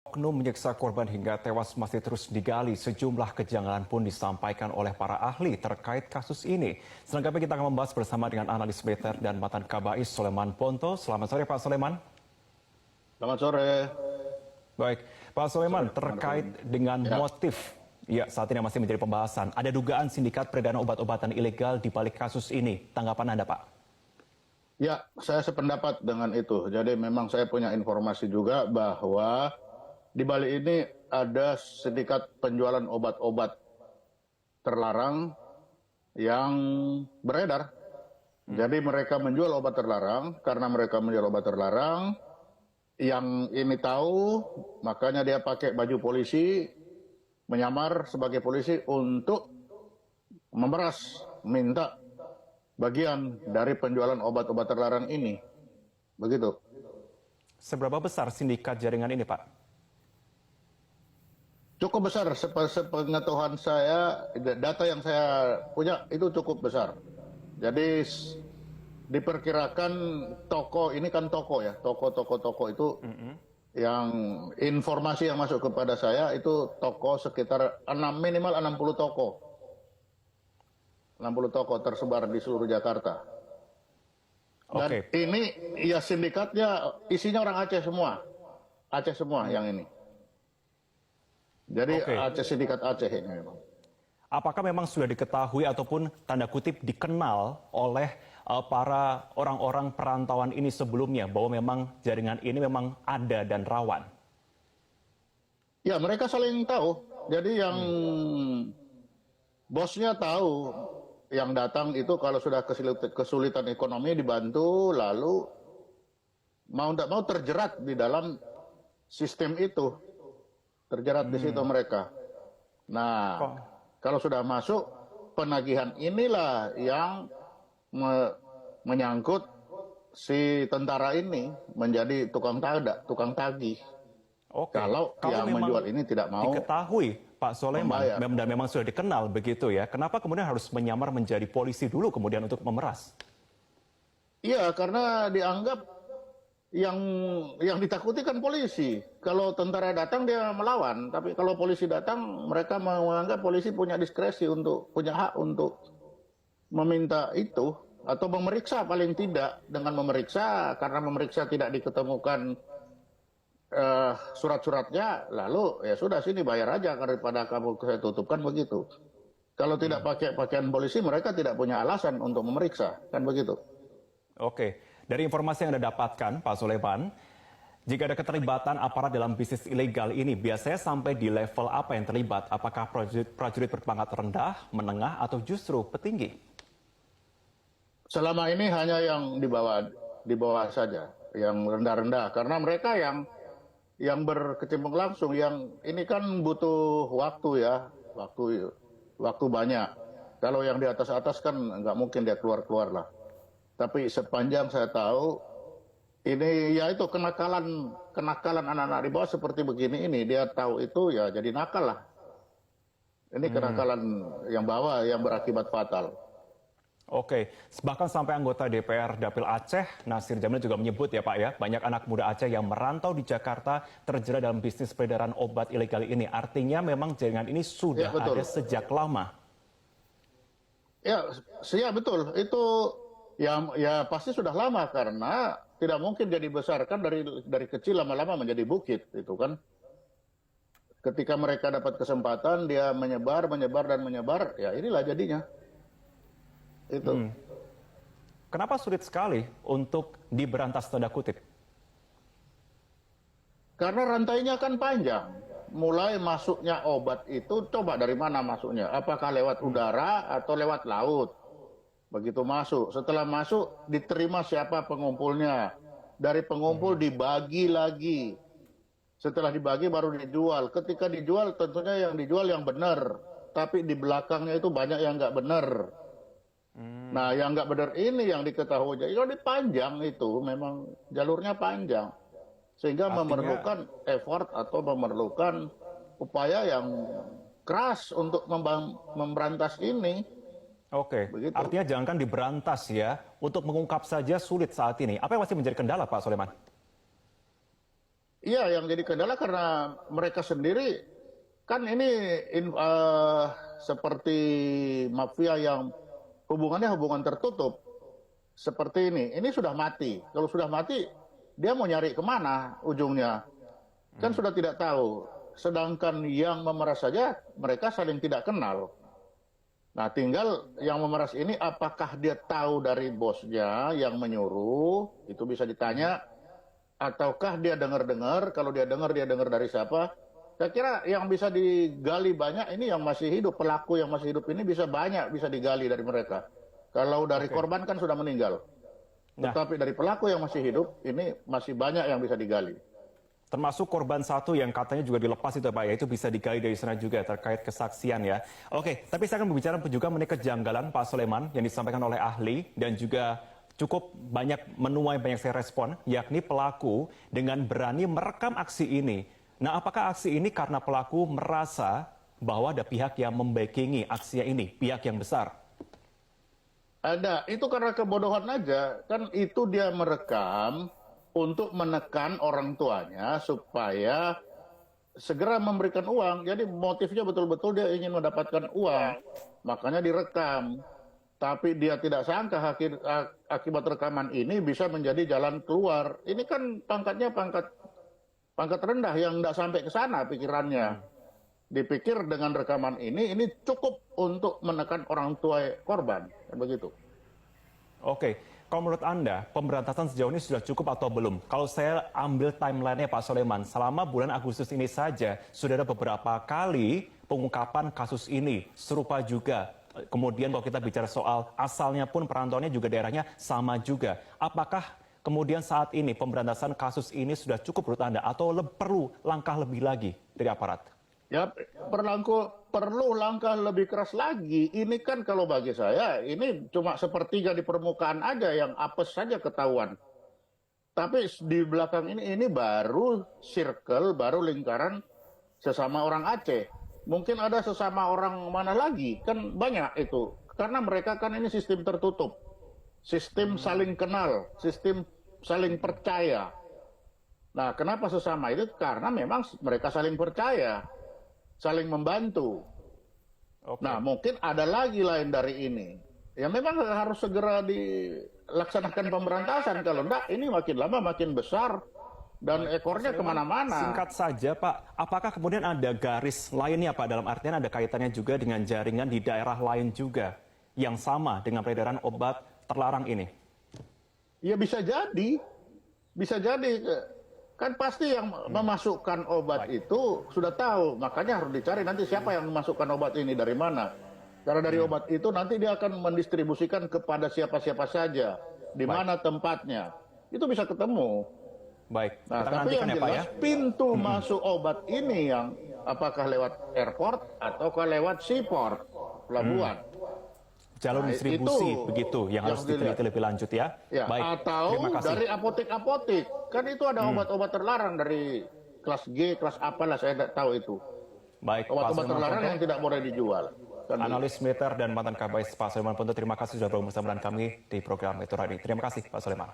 Oknum menyiksa korban hingga tewas masih terus digali. Sejumlah kejanggalan pun disampaikan oleh para ahli terkait kasus ini. Selengkapnya kita akan membahas bersama dengan analis militer dan mantan Kabais Soleman Ponto. Selamat sore Pak Soleman. Selamat sore. Baik, Pak Soleman, terkait dengan motif, ya saat ini masih menjadi pembahasan. Ada dugaan sindikat peredaran obat-obatan ilegal di balik kasus ini. Tanggapan Anda, Pak? Ya, saya sependapat dengan itu. Jadi memang saya punya informasi juga bahwa di balik ini ada sindikat penjualan obat-obat terlarang yang beredar. Jadi mereka menjual obat terlarang, karena mereka menjual obat terlarang, yang ini tahu, makanya dia pakai baju polisi, menyamar sebagai polisi untuk memeras, minta bagian dari penjualan obat-obat terlarang ini. Begitu. Seberapa besar sindikat jaringan ini, Pak? Cukup besar, sepengetahuan saya, data yang saya punya itu cukup besar. Jadi diperkirakan toko, ini kan toko ya, toko itu yang informasi yang masuk kepada saya itu toko sekitar minimal 60 toko. 60 toko tersebar di seluruh Jakarta. Dan ini ya sindikatnya isinya orang Aceh semua. Aceh semua yang ini. Jadi Aceh, sindikat Aceh ini memang. Apakah memang sudah diketahui ataupun tanda kutip dikenal oleh para orang-orang perantauan ini sebelumnya bahwa memang jaringan ini memang ada dan rawan? Ya, mereka saling tahu. Jadi yang bosnya tahu, yang datang itu kalau sudah kesulitan ekonomi dibantu, lalu mau tidak mau terjerat di dalam sistem itu. Terjerat di situ mereka. Nah, kalau sudah masuk, penagihan inilah yang menyangkut si tentara ini menjadi tukang tagih. Kalau yang menjual ini tidak mau diketahui, Pak Soleman, dan memang sudah dikenal begitu ya, kenapa kemudian harus menyamar menjadi polisi dulu kemudian untuk memeras? Iya, karena dianggap yang ditakuti kan polisi. Kalau tentara datang dia melawan, tapi kalau polisi datang mereka menganggap polisi punya diskresi punya hak untuk meminta itu atau memeriksa, paling tidak dengan memeriksa, karena memeriksa tidak diketemukan surat-suratnya, lalu ya sudah sini bayar aja daripada kamu saya tutupkan begitu. Kalau tidak pakai pakaian polisi mereka tidak punya alasan untuk memeriksa, kan begitu. Oke. Dari informasi yang Anda dapatkan, Pak Soleman, jika ada keterlibatan aparat dalam bisnis ilegal ini, biasanya sampai di level apa yang terlibat? Apakah prajurit berpangkat rendah, menengah, atau justru petinggi? Selama ini hanya yang di bawah saja, yang rendah-rendah. Karena mereka yang berkecimpung langsung, yang ini kan butuh waktu ya, waktu banyak. Kalau yang di atas-atas kan nggak mungkin dia keluar-keluar lah. Tapi sepanjang saya tahu, ini ya itu kenakalan anak-anak di bawah seperti begini ini. Dia tahu itu ya jadi nakal lah. Ini kenakalan yang bawah yang berakibat fatal. Oke, bahkan sampai anggota DPR Dapil Aceh, Nasir Jamil juga menyebut ya Pak ya, banyak anak muda Aceh yang merantau di Jakarta terjerat dalam bisnis peredaran obat ilegal ini. Artinya memang jaringan ini sudah ada sejak lama. Ya betul. Itu ya pasti sudah lama, karena tidak mungkin jadi besarkan dari kecil lama-lama menjadi bukit itu kan. Ketika mereka dapat kesempatan dia menyebar, ya inilah jadinya. Itu. Kenapa sulit sekali untuk diberantas tanda kutip? Karena rantainya kan panjang. Mulai masuknya obat itu coba dari mana masuknya? Apakah lewat udara atau lewat laut? Begitu masuk, setelah masuk diterima siapa pengumpulnya. Dari pengumpul dibagi lagi. Setelah dibagi baru dijual. Ketika dijual tentunya yang dijual yang benar. Tapi di belakangnya itu banyak yang nggak benar. Nah yang nggak benar ini yang diketahui. Jadi panjang itu, memang jalurnya panjang. Sehingga memerlukan effort atau memerlukan upaya yang keras untuk memberantas ini. Oke, artinya jangankan diberantas ya, untuk mengungkap saja sulit saat ini. Apa yang masih menjadi kendala Pak Soleman? Iya, yang jadi kendala karena mereka sendiri kan ini seperti mafia yang hubungannya hubungan tertutup seperti ini. Ini sudah mati. Kalau sudah mati, dia mau nyari kemana ujungnya? Kan sudah tidak tahu. Sedangkan yang memeras saja mereka saling tidak kenal. Nah, tinggal yang memeras ini apakah dia tahu dari bosnya yang menyuruh, itu bisa ditanya, ataukah dia dengar-dengar, kalau dia dengar dari siapa. Saya kira yang bisa digali banyak ini yang masih hidup, pelaku yang masih hidup ini bisa digali dari mereka. Kalau dari korban kan sudah meninggal. Nah, Tetapi dari pelaku yang masih hidup, ini masih banyak yang bisa digali. termasuk korban satu yang katanya juga dilepas itu Pak ya, itu bisa digali dari sana juga terkait kesaksian ya. Oke, tapi saya akan berbicara juga mengenai kejanggalan Pak Soleman yang disampaikan oleh ahli dan juga cukup banyak menuai banyak saya respon, yakni pelaku dengan berani merekam aksi ini. Nah, apakah aksi ini karena pelaku merasa bahwa ada pihak yang membackingi aksinya ini, pihak yang besar? Ada, itu karena kebodohan aja. Kan itu dia merekam untuk menekan orang tuanya supaya segera memberikan uang. Jadi motifnya betul-betul dia ingin mendapatkan uang. Makanya direkam. Tapi dia tidak sangka akibat rekaman ini bisa menjadi jalan keluar. Ini kan pangkatnya pangkat rendah yang tidak sampai ke sana pikirannya. Dipikir dengan rekaman ini cukup untuk menekan orang tua korban. Begitu. Oke, kalau menurut Anda, pemberantasan sejauh ini sudah cukup atau belum? Kalau saya ambil timeline-nya Pak Soleman, selama bulan Agustus ini saja, sudah ada beberapa kali pengungkapan kasus ini, serupa juga. Kemudian kalau kita bicara soal asalnya pun perantauannya juga daerahnya sama juga. Apakah kemudian saat ini pemberantasan kasus ini sudah cukup menurut Anda atau perlu langkah lebih lagi dari aparat? Ya, perlu langkah lebih keras lagi. Ini kan kalau bagi saya, ini cuma sepertiga di permukaan aja yang apes saja ketahuan. Tapi di belakang ini baru circle, baru lingkaran sesama orang Aceh. Mungkin ada sesama orang mana lagi, kan banyak itu. Karena mereka kan ini sistem tertutup. Sistem saling kenal, sistem saling percaya. Nah, kenapa sesama itu? Karena memang mereka saling percaya. Saling membantu. Oke. Nah, mungkin ada lagi lain dari ini. Ya memang harus segera dilaksanakan pemberantasan. Kalau enggak, ini makin lama makin besar dan ekornya kemana-mana. Singkat saja Pak, apakah kemudian ada garis lainnya Pak? Dalam artian ada kaitannya juga dengan jaringan di daerah lain juga yang sama dengan peredaran obat terlarang ini? Ya bisa jadi. Bisa jadi. Kan pasti yang memasukkan obat itu sudah tahu. Makanya harus dicari nanti siapa yang memasukkan obat ini dari mana. Karena dari obat itu nanti dia akan mendistribusikan kepada siapa-siapa saja. Di mana tempatnya. Itu bisa ketemu. Baik, Nah, kita tapi nantikan yang ya Pak ya. jelas pintu masuk obat ini yang apakah lewat airport ataukah lewat seaport, pelabuhan. Jalur Nah, distribusi itu begitu yang harus dilihat. diteliti lebih lanjut ya. Ya, Baik, atau terima kasih. dari apotek-apotek. Kan itu ada obat-obat terlarang dari kelas G, kelas apalah saya tidak tahu itu. Baik, Pak Obat-obat Sulaiman terlarang Ponto, yang tidak boleh dijual. Kan analis militer dan mantan Kabais Pak Sulaiman Ponto, terima kasih sudah bergabung bersama dengan kami di program Metro Radio. Terima kasih Pak Sulaiman.